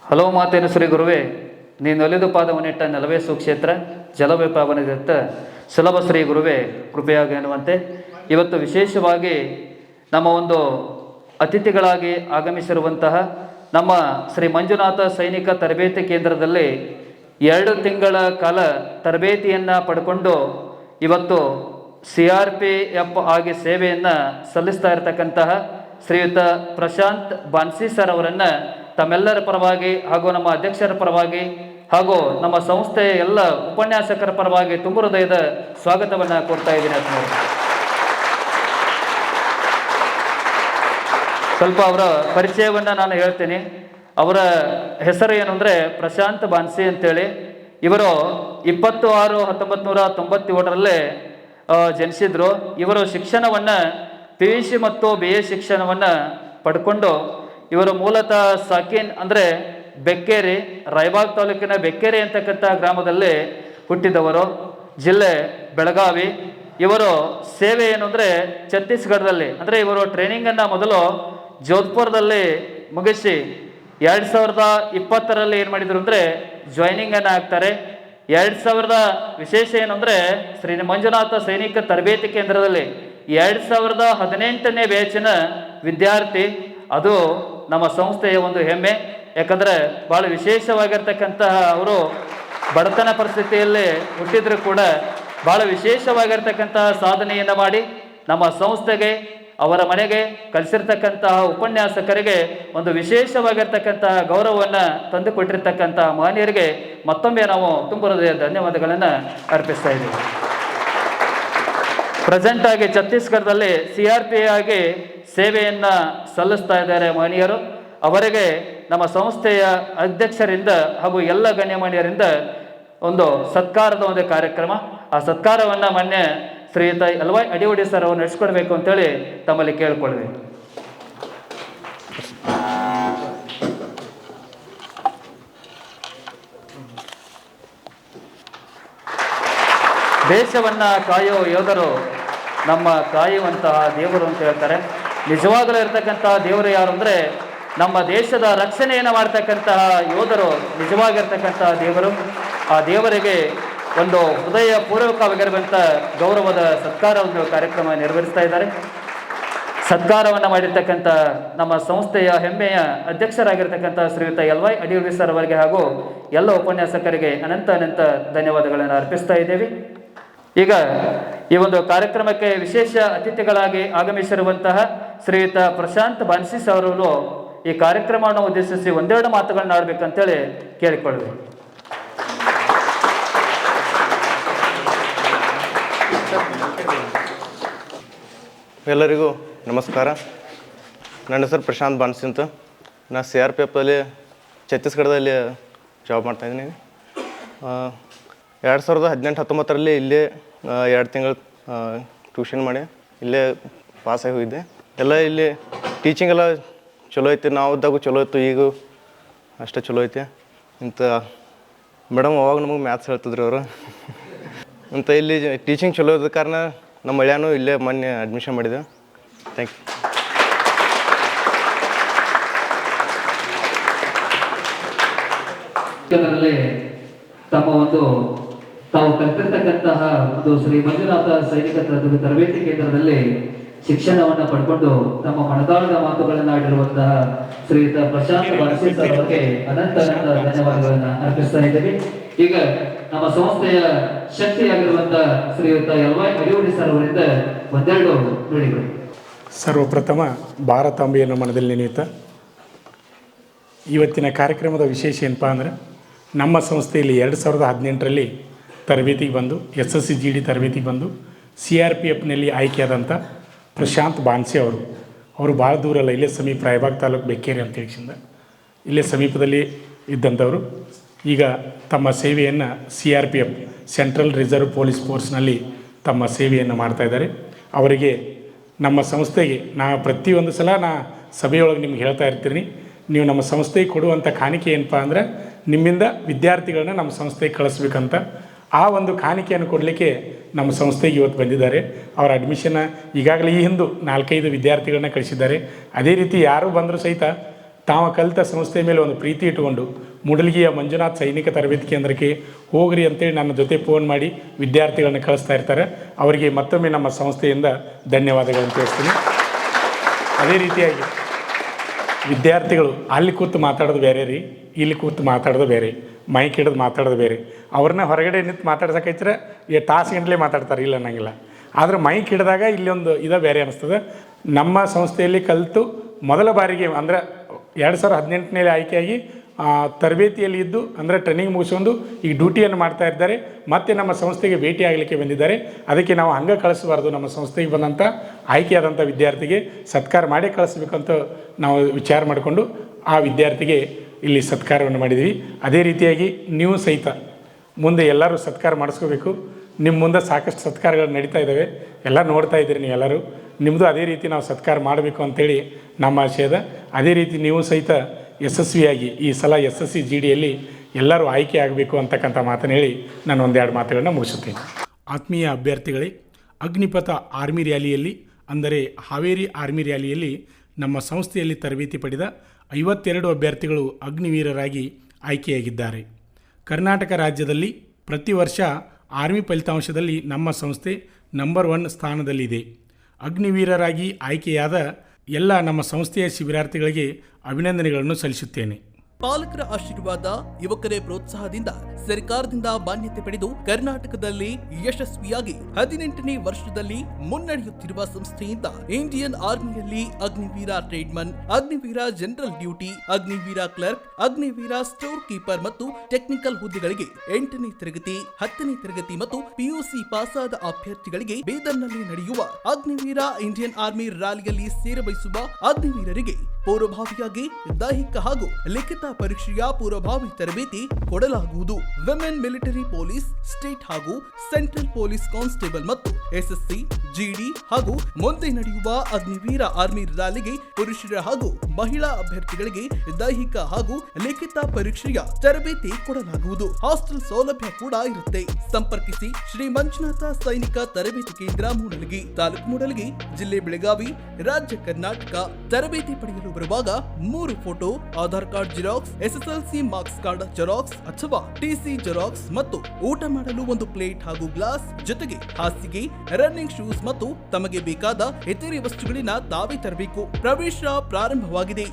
ಹಲವು ಮಾತೇನು ಶ್ರೀ ಗುರುವೇ, ನೀನು ಒಲಿದು ಪಾದವನ್ನಿಟ್ಟ ನೆಲವೇ ಸುಕ್ಷೇತ್ರ ಜಲವೇ ಪಾವನದಿತ್ತ ಸುಲಭ ಶ್ರೀ ಗುರುವೇ ಕೃಪೆಯಾಗಿ ಎನ್ನುವಂತೆ ಇವತ್ತು ವಿಶೇಷವಾಗಿ ನಮ್ಮ ಒಂದು ಅತಿಥಿಗಳಾಗಿ ಆಗಮಿಸಿರುವಂತಹ ನಮ್ಮ ಶ್ರೀ ಮಂಜುನಾಥ ಸೈನಿಕ ತರಬೇತಿ ಕೇಂದ್ರದಲ್ಲಿ 2 ತಿಂಗಳ ಕಾಲ ತರಬೇತಿಯನ್ನು ಪಡ್ಕೊಂಡು ಇವತ್ತು CRPF ಆಗಿ ಸೇವೆಯನ್ನು ಸಲ್ಲಿಸ್ತಾ ಇರತಕ್ಕಂತಹ ಶ್ರೀಯುತ ಪ್ರಶಾಂತ್ ಬಾನ್ಸಿ ಸರ್ ಅವರನ್ನು ತಮ್ಮೆಲ್ಲರ ಪರವಾಗಿ ಹಾಗೂ ನಮ್ಮ ಅಧ್ಯಕ್ಷರ ಪರವಾಗಿ ಹಾಗೂ ನಮ್ಮ ಸಂಸ್ಥೆಯ ಎಲ್ಲ ಉಪನ್ಯಾಸಕರ ಪರವಾಗಿ ತುಂಬ ಹೃದಯದ ಸ್ವಾಗತವನ್ನು ಕೊಡ್ತಾ ಇದ್ದೀನಿ ಆತ್ಮೀಯರೇ. ಸ್ವಲ್ಪ ಅವರ ಪರಿಚಯವನ್ನು ನಾನು ಹೇಳ್ತೀನಿ. ಅವರ ಹೆಸರು ಏನು ಅಂದರೆ ಪ್ರಶಾಂತ್ ಬಾನ್ಸಿ ಅಂತೇಳಿ. ಇವರು 26/1997 ಜನಿಸಿದ್ರು. ಇವರು ಶಿಕ್ಷಣವನ್ನು PUC ಮತ್ತು BA ಶಿಕ್ಷಣವನ್ನು ಪಡ್ಕೊಂಡು ಇವರು ಮೂಲತಃ ಸಾಕಿನ್ ಅಂದರೆ ಬೆಕ್ಕೇರಿ, ರಾಯಬಾಗ್ ತಾಲೂಕಿನ ಬೆಕ್ಕೇರಿ ಅಂತಕ್ಕಂಥ ಗ್ರಾಮದಲ್ಲಿ ಹುಟ್ಟಿದವರು, ಜಿಲ್ಲೆ ಬೆಳಗಾವಿ. ಇವರು ಸೇವೆ ಏನು ಅಂದರೆ ಛತ್ತೀಸ್ಗಢದಲ್ಲಿ, ಅಂದರೆ ಇವರು ಟ್ರೈನಿಂಗನ್ನು ಮೊದಲು ಜೋಧ್ಪುರದಲ್ಲಿ ಮುಗಿಸಿ 2020 ಏನು ಮಾಡಿದರು ಅಂದರೆ ಜಾಯ್ನಿಂಗನ್ನು ಆಗ್ತಾರೆ. 2000 ವಿಶೇಷ ಏನು ಅಂದರೆ ಶ್ರೀ ಮಂಜುನಾಥ ಸೈನಿಕ ತರಬೇತಿ ಕೇಂದ್ರದಲ್ಲಿ 2018ನೇ ಬ್ಯಾಚಿನ ವಿದ್ಯಾರ್ಥಿ. ಅದು ನಮ್ಮ ಸಂಸ್ಥೆಯ ಒಂದು ಹೆಮ್ಮೆ. ಯಾಕಂದರೆ ಭಾಳ ವಿಶೇಷವಾಗಿರ್ತಕ್ಕಂತಹ ಅವರು ಬಡತನ ಪರಿಸ್ಥಿತಿಯಲ್ಲಿ ಹುಟ್ಟಿದ್ರು ಕೂಡ ಭಾಳ ವಿಶೇಷವಾಗಿರ್ತಕ್ಕಂತಹ ಸಾಧನೆಯನ್ನು ಮಾಡಿ ನಮ್ಮ ಸಂಸ್ಥೆಗೆ, ಅವರ ಮನೆಗೆ ಕಲಿಸಿರ್ತಕ್ಕಂತಹ ಉಪನ್ಯಾಸಕರಿಗೆ ಒಂದು ವಿಶೇಷವಾಗಿರ್ತಕ್ಕಂತಹ ಗೌರವವನ್ನು ತಂದುಕೊಟ್ಟಿರ್ತಕ್ಕಂತಹ ಮಹನೀಯರಿಗೆ ಮತ್ತೊಮ್ಮೆ ನಾವು ತುಂಬ ಹೃದಯ ಧನ್ಯವಾದಗಳನ್ನು ಅರ್ಪಿಸ್ತಾ ಇದ್ದೀವಿ. ಪ್ರೆಸೆಂಟ್ ಆಗಿ ಛತ್ತೀಸ್ಗಢದಲ್ಲಿ CRPF ಆಗಿ ಸೇವೆಯನ್ನು ಸಲ್ಲಿಸ್ತಾ ಇದ್ದಾರೆ ಮಹನೀಯರು. ಅವರಿಗೆ ನಮ್ಮ ಸಂಸ್ಥೆಯ ಅಧ್ಯಕ್ಷರಿಂದ ಹಾಗೂ ಎಲ್ಲ ಗಣ್ಯಮಾನ್ಯರಿಂದ ಒಂದು ಸತ್ಕಾರದ ಒಂದು ಕಾರ್ಯಕ್ರಮ. ಆ ಸತ್ಕಾರವನ್ನು ಮಾನ್ಯ ಶ್ರೀಯುತ LY ಅಡಿವಡಿ ಸರ್ ಅವರು ನಡೆಸ್ಕೊಡ್ಬೇಕು ಅಂತೇಳಿ ತಮ್ಮಲ್ಲಿ ಕೇಳ್ಕೊಳ್ಬೇಕು. ದೇಶವನ್ನು ಕಾಯೋ ಯೋಧರು ನಮ್ಮ ಕಾಯುವಂತಹ ದೇವರು ಅಂತ ಹೇಳ್ತಾರೆ. ನಿಜವಾಗಲೂ ಇರ್ತಕ್ಕಂತಹ ದೇವರು ಯಾರು ಅಂದರೆ ನಮ್ಮ ದೇಶದ ರಕ್ಷಣೆಯನ್ನು ಮಾಡ್ತಕ್ಕಂತಹ ಯೋಧರು ನಿಜವಾಗಿರ್ತಕ್ಕಂತಹ ದೇವರು. ಆ ದೇವರಿಗೆ ಒಂದು ಹೃದಯ ಪೂರ್ವಕವಾಗಿರುವಂಥ ಗೌರವದ ಸತ್ಕಾರ ಒಂದು ಕಾರ್ಯಕ್ರಮ ನೆರವೇರಿಸ್ತಾ ಇದ್ದಾರೆ. ಸತ್ಕಾರವನ್ನು ಮಾಡಿರ್ತಕ್ಕಂಥ ನಮ್ಮ ಸಂಸ್ಥೆಯ ಹೆಮ್ಮೆಯ ಅಧ್ಯಕ್ಷರಾಗಿರ್ತಕ್ಕಂಥ ಶ್ರೀಯುತ LY ಅಡಿವಡಿ ಸರ್ ಅವರಿಗೆ ಹಾಗೂ ಎಲ್ಲ ಉಪನ್ಯಾಸಕರಿಗೆ ಅನಂತ ಧನ್ಯವಾದಗಳನ್ನು ಅರ್ಪಿಸ್ತಾ ಇದ್ದೇವೆ. ಈಗ ಈ ಒಂದು ಕಾರ್ಯಕ್ರಮಕ್ಕೆ ವಿಶೇಷ ಅತಿಥಿಗಳಾಗಿ ಆಗಮಿಸಿರುವಂತಹ ಶ್ರೀಯುತ ಪ್ರಶಾಂತ್ ಬಾನ್ಸಿ ಅವರು ಈ ಕಾರ್ಯಕ್ರಮವನ್ನು ಉದ್ದೇಶಿಸಿ ಒಂದೆರಡು ಮಾತುಗಳನ್ನ ಆಡಬೇಕಂತೇಳಿ ಕೇಳಿಕೊಳ್ಳಬೇಕು. ಎಲ್ಲರಿಗೂ ನಮಸ್ಕಾರ. ನನ್ನ ಹೆಸರು ಪ್ರಶಾಂತ್ ಬಾನ್ಸಿ ಅಂತ. ನಾನು CRPF ಅಲ್ಲಿ ಛತ್ತೀಸ್ಗಢದಲ್ಲಿ ಜಾಬ್ ಮಾಡ್ತಾಯಿದ್ದೀನಿ. 2018-19 ಇಲ್ಲೇ 2 ತಿಂಗಳು ಟ್ಯೂಷನ್ ಮಾಡಿ ಇಲ್ಲೇ ಪಾಸಾಗಿ ಹೋಗಿದ್ದೆ. ಎಲ್ಲ ಇಲ್ಲಿ ಟೀಚಿಂಗ್ ಎಲ್ಲ ಚಲೋ ಐತಿ. ನಾವು ಇದ್ದಾಗೂ ಚಲೋ ಇತ್ತು, ಈಗ ಅಷ್ಟೇ ಚಲೋ ಐತಿ ಇಂಥ. ಮೇಡಮ್ ಅವಾಗ ನಮಗೆ ಮ್ಯಾಥ್ಸ್ ಹೇಳ್ತಿದ್ರು ಅವರು ಅಂತ. ಇಲ್ಲಿ ಟೀಚಿಂಗ್ ಚಲೋ ಇದ್ದ ಕಾರಣ ನಮ್ಮ ಮಳ್ಯಾನು ಇಲ್ಲೇ ಮೊನ್ನೆ ಅಡ್ಮಿಷನ್ ಮಾಡಿದೆ. Thank you. ತಮ್ಮ ಒಂದು ತಾವು ಕಲಿತಿರ್ತಕ್ಕಂತಹ ಒಂದು ಶ್ರೀ ಮಂಜುನಾಥ ಸೈನಿಕ ತರಬೇತಿ ಕೇಂದ್ರದಲ್ಲಿ ಶಿಕ್ಷಣವನ್ನು ಪಡ್ಕೊಂಡು ತಮ್ಮ ಮನದಾಳದ ಮಾತುಗಳನ್ನು ಆಡಿರುವಂತಹ ಶ್ರೀಯುತ ಪ್ರಶಾಂತ್ ಬಾನ್ಸಿ ಸರ್ ಅವರಿಗೆ ಅನಂತ ಧನ್ಯವಾದಗಳನ್ನು ಅರ್ಪಿಸ್ತಾ ಇದ್ದೇವೆ. ಈಗ ನಮ್ಮ ಸಂಸ್ಥೆಯ ಶಕ್ತಿಯಾಗಿರುವಂತಹ ಶ್ರೀಯುತ LY ಅಡಿವಡಿ ಸರ್ ಅವರಿಂದ ಒಂದೆರಡು ನುಡಿಗಳು. ಸರ್ವಪ್ರಥಮ ಭಾರತಾಂಬೆಯನ್ನು ಮನದಲ್ಲಿ ನೆನೆಯುತ್ತಾ ಇವತ್ತಿನ ಕಾರ್ಯಕ್ರಮದ ವಿಶೇಷ ಏನಪ್ಪ ಅಂದರೆ, ನಮ್ಮ ಸಂಸ್ಥೆಯಲ್ಲಿ 2018 ತರಬೇತಿಗೆ ಬಂದು SSCGD ತರಬೇತಿಗೆ ಬಂದು CRPFನಲ್ಲಿ ಆಯ್ಕೆಯಾದಂಥ ಪ್ರಶಾಂತ್ ಬಾನ್ಸಿ ಅವರು ಭಾಳ ದೂರಲ್ಲ, ಇಲ್ಲೇ ಸಮೀಪ ರಾಯಬಾಗ್ ತಾಲೂಕು ಬೆಕ್ಕೇರಿ ಅಂತ ಹೇಳಿಸಿಂದ ಇಲ್ಲೇ ಸಮೀಪದಲ್ಲಿ ಇದ್ದಂಥವರು ಈಗ ತಮ್ಮ ಸೇವೆಯನ್ನು CRPF ಸೆಂಟ್ರಲ್ ರಿಸರ್ವ್ ಪೊಲೀಸ್ ಫೋರ್ಸ್ನಲ್ಲಿ ತಮ್ಮ ಸೇವೆಯನ್ನು ಮಾಡ್ತಾಯಿದ್ದಾರೆ. ಅವರಿಗೆ ನಮ್ಮ ಸಂಸ್ಥೆಗೆ ಪ್ರತಿಯೊಂದು ಸಲ ಸಭೆಯೊಳಗೆ ನಿಮ್ಗೆ ಹೇಳ್ತಾ ಇರ್ತೀನಿ, ನೀವು ನಮ್ಮ ಸಂಸ್ಥೆಗೆ ಕೊಡುವಂಥ ಕಾಣಿಕೆ ಏನಪ್ಪ ಅಂದರೆ ನಿಮ್ಮಿಂದ ವಿದ್ಯಾರ್ಥಿಗಳನ್ನ ನಮ್ಮ ಸಂಸ್ಥೆಗೆ ಕಳಿಸ್ಬೇಕಂತ. ಆ ಒಂದು ಕಾಣಿಕೆಯನ್ನು ಕೊಡಲಿಕ್ಕೆ ನಮ್ಮ ಸಂಸ್ಥೆಗೆ ಇವತ್ತು ಬಂದಿದ್ದಾರೆ. ಅವರ ಅಡ್ಮಿಷನ್ ಈಗಾಗಲೇ ಈ ಹಿಂದೆ 4-5 ವಿದ್ಯಾರ್ಥಿಗಳನ್ನ ಕಳಿಸಿದ್ದಾರೆ. ಅದೇ ರೀತಿ ಯಾರು ಬಂದರೂ ಸಹಿತ ತಾವು ಕಲಿತ ಸಂಸ್ಥೆ ಮೇಲೆ ಒಂದು ಪ್ರೀತಿ ಇಟ್ಟುಕೊಂಡು ಮೂಡಲಗಿಯ ಮಂಜುನಾಥ್ ಸೈನಿಕ ತರಬೇತಿ ಕೇಂದ್ರಕ್ಕೆ ಹೋಗ್ರಿ ಅಂತೇಳಿ ನನ್ನ ಜೊತೆ ಫೋನ್ ಮಾಡಿ ವಿದ್ಯಾರ್ಥಿಗಳನ್ನ ಕಳಿಸ್ತಾ ಇರ್ತಾರೆ. ಅವರಿಗೆ ಮತ್ತೊಮ್ಮೆ ನಮ್ಮ ಸಂಸ್ಥೆಯಿಂದ ಧನ್ಯವಾದಗಳನ್ನು ತಿಳಿಸ್ತೀನಿ. ಅದೇ ರೀತಿಯಾಗಿ ವಿದ್ಯಾರ್ಥಿಗಳು ಅಲ್ಲಿ ಕೂತು ಮಾತಾಡೋದು ಬೇರೆ ರೀ, ಇಲ್ಲಿ ಕೂತು ಮಾತಾಡೋದು ಬೇರೆ, ಮೈಕ್ ಹಿಡಿದು ಮಾತಾಡೋದು ಬೇರೆ. ಅವ್ರನ್ನ ಹೊರಗಡೆ ನಿಂತು ಮಾತಾಡ್ಸೋಕೈತ್ರೆ ತಾಸು ಗಂಟಲೆ ಮಾತಾಡ್ತಾರೆ, ಇಲ್ಲ ಅನ್ನಂಗಿಲ್ಲ. ಆದರೆ ಮೈಕ್ ಹಿಡಿದಾಗ ಇಲ್ಲೊಂದು ಬೇರೆ ಅನ್ನಿಸ್ತದೆ. ನಮ್ಮ ಸಂಸ್ಥೆಯಲ್ಲಿ ಕಲಿತು ಮೊದಲ ಬಾರಿಗೆ ಅಂದರೆ 2018ರಲ್ಲಿ ಆಯ್ಕೆಯಾಗಿ ತರಬೇತಿಯಲ್ಲಿ ಇದ್ದು ಅಂದರೆ ಟ್ರೈನಿಂಗ್ ಮುಗಿಸ್ಕೊಂಡು ಈಗ ಡ್ಯೂಟಿಯನ್ನು ಮಾಡ್ತಾ ಇದ್ದಾರೆ. ಮತ್ತು ನಮ್ಮ ಸಂಸ್ಥೆಗೆ ಭೇಟಿ ಆಗಲಿಕ್ಕೆ ಬಂದಿದ್ದಾರೆ. ಅದಕ್ಕೆ ನಾವು ಹಂಗೆ ಕಳಿಸಬಾರ್ದು, ನಮ್ಮ ಸಂಸ್ಥೆಗೆ ಬಂದಂಥ ಆಯ್ಕೆಯಾದಂಥ ವಿದ್ಯಾರ್ಥಿಗೆ ಸತ್ಕಾರ ಮಾಡಿ ಕಳಿಸ್ಬೇಕಂತ ನಾವು ವಿಚಾರ ಮಾಡಿಕೊಂಡು ಆ ವಿದ್ಯಾರ್ಥಿಗೆ ಇಲ್ಲಿ ಸತ್ಕಾರವನ್ನು ಮಾಡಿದ್ವಿ. ಅದೇ ರೀತಿಯಾಗಿ ನೀವು ಸಹಿತ ಮುಂದೆ ಎಲ್ಲರೂ ಸತ್ಕಾರ ಮಾಡಿಸ್ಕೋಬೇಕು. ನಿಮ್ಮ ಮುಂದೆ ಸಾಕಷ್ಟು ಸತ್ಕಾರಗಳು ನಡೀತಾ ಇದ್ದಾವೆ, ಎಲ್ಲ ನೋಡ್ತಾ ಇದ್ದೀರಿ ನೀವೆಲ್ಲರೂ. ನಿಮ್ಮದು ಅದೇ ರೀತಿ ನಾವು ಸತ್ಕಾರ ಮಾಡಬೇಕು ಅಂಥೇಳಿ ನಮ್ಮ ಆಶಯದ. ಅದೇ ರೀತಿ ನೀವು ಸಹಿತ ಯಶಸ್ವಿಯಾಗಿ ಈ ಸಲ SSC GDಯಲ್ಲಿ ಎಲ್ಲರೂ ಆಯ್ಕೆ ಆಗಬೇಕು ಅಂತಕ್ಕಂಥ ಮಾತನ್ನು ಹೇಳಿ ನಾನು ಒಂದೆರಡು ಮಾತುಗಳನ್ನು ಮುಗಿಸುತ್ತೇನೆ. ಆತ್ಮೀಯ ಅಭ್ಯರ್ಥಿಗಳೇ, ಅಗ್ನಿಪಥ ಆರ್ಮಿ ರ್ಯಾಲಿಯಲ್ಲಿ ಅಂದರೆ ಹಾವೇರಿ ಆರ್ಮಿ ರ್ಯಾಲಿಯಲ್ಲಿ ನಮ್ಮ ಸಂಸ್ಥೆಯಲ್ಲಿ ತರಬೇತಿ ಪಡೆದ 52 ಅಭ್ಯರ್ಥಿಗಳು ಅಗ್ನಿವೀರರಾಗಿ ಆಯ್ಕೆಯಾಗಿದ್ದಾರೆ. ಕರ್ನಾಟಕ ರಾಜ್ಯದಲ್ಲಿ ಪ್ರತಿ ವರ್ಷ ಆರ್ಮಿ ಫಲಿತಾಂಶದಲ್ಲಿ ನಮ್ಮ ಸಂಸ್ಥೆ ನಂಬರ್ 1 ಸ್ಥಾನದಲ್ಲಿದೆ. ಅಗ್ನಿವೀರರಾಗಿ ಆಯ್ಕೆಯಾದ ಎಲ್ಲ ನಮ್ಮ ಸಂಸ್ಥೆಯ ಶಿಬಿರಾರ್ಥಿಗಳಿಗೆ ಅಭಿನಂದನೆಗಳನ್ನು ಸಲ್ಲಿಸುತ್ತೇನೆ. ಪಾಲಕರ ಆಶೀರ್ವಾದ, ಯುವಕರೇ ಪ್ರೋತ್ಸಾಹದಿಂದ ಸರ್ಕಾರದಿಂದ ಮಾನ್ಯತೆ ಪಡೆದು ಕರ್ನಾಟಕದಲ್ಲಿ ಯಶಸ್ವಿಯಾಗಿ 18ನೇ ವರ್ಷದಲ್ಲಿ ಮುನ್ನಡೆಯುತ್ತಿರುವ ಸಂಸ್ಥೆಯಿಂದ ಇಂಡಿಯನ್ ಆರ್ಮಿಯಲ್ಲಿ Agniveer tradesman, Agniveer general duty, Agniveer clerk, Agniveer store keeper ಮತ್ತು ಟೆಕ್ನಿಕಲ್ ಹುದ್ದೆಗಳಿಗೆ 8ನೇ ತರಗತಿ, 10ನೇ ತರಗತಿ ಮತ್ತು PUC ಪಾಸಾದ ಅಭ್ಯರ್ಥಿಗಳಿಗೆ ಬೀದರ್ನಲ್ಲಿ ನಡೆಯುವ ಅಗ್ನಿವೀರ ಇಂಡಿಯನ್ ಆರ್ಮಿ ರ್ಯಾಲಿಯಲ್ಲಿ ಸೇರಬಯಸುವ ಅಗ್ನಿವೀರರಿಗೆ ಪೂರ್ವಭಾವಿಯಾಗಿ ದೈಹಿಕ ಹಾಗೂ ಲಿಖಿತ ಪರೀಕ್ಷೆಯ ಪೂರ್ವಭಾವಿ ತರಬೇತಿ ಕೊಡಲಾಗುವುದು. ವಿಮೆನ್ ಮಿಲಿಟರಿ ಪೊಲೀಸ್, ಸ್ಟೇಟ್ ಹಾಗೂ ಸೆಂಟ್ರಲ್ ಪೊಲೀಸ್ ಕಾನ್ಸ್ಟೇಬಲ್ ಮತ್ತು SSC GD ಹಾಗೂ ಮುಂದೆ ನಡೆಯುವ ಅಗ್ನಿವೀರ ಆರ್ಮಿ ರ್ಯಾಲಿಗೆ ಪುರುಷರ ಹಾಗೂ ಮಹಿಳಾ ಅಭ್ಯರ್ಥಿಗಳಿಗೆ ದೈಹಿಕ ಹಾಗೂ ಲಿಖಿತ ಪರೀಕ್ಷೆಯ ತರಬೇತಿ ಕೊಡಲಾಗುವುದು. ಹಾಸ್ಟೆಲ್ ಸೌಲಭ್ಯ ಕೂಡ ಇರುತ್ತೆ. ಸಂಪರ್ಕಿಸಿ ಶ್ರೀ ಮಂಜುನಾಥ ಸೈನಿಕ ತರಬೇತಿ ಕೇಂದ್ರ, ಮೂಡಲಗಿ, ತಾಲೂಕು ಮೂಡಲಗಿ, ಜಿಲ್ಲೆ ಬೆಳಗಾವಿ, ರಾಜ್ಯ ಕರ್ನಾಟಕ. ತರಬೇತಿ ಪಡೆಯಲು ಬರುವಾಗ 3 photo, Aadhaar card xerox, SSLC marks card xerox ಅಥವಾ TC ಜೆರಾಕ್ಸ್ ಮತ್ತು ಊಟ ಮಾಡಲು 1 ಪ್ಲೇಟ್ ಹಾಗೂ ಗ್ಲಾಸ್, ಜೊತೆಗೆ ಹಾಸಿಗೆ, ರನ್ನಿಂಗ್ ಶೂಸ್ ಮತ್ತು ತಮಗೆ ಬೇಕಾದ ಇತರೆ ವಸ್ತುಗಳಿನ ತಾವೇ ತರಬೇಕು. ಪ್ರವೇಶ ಪ್ರಾರಂಭವಾಗಿದೆ.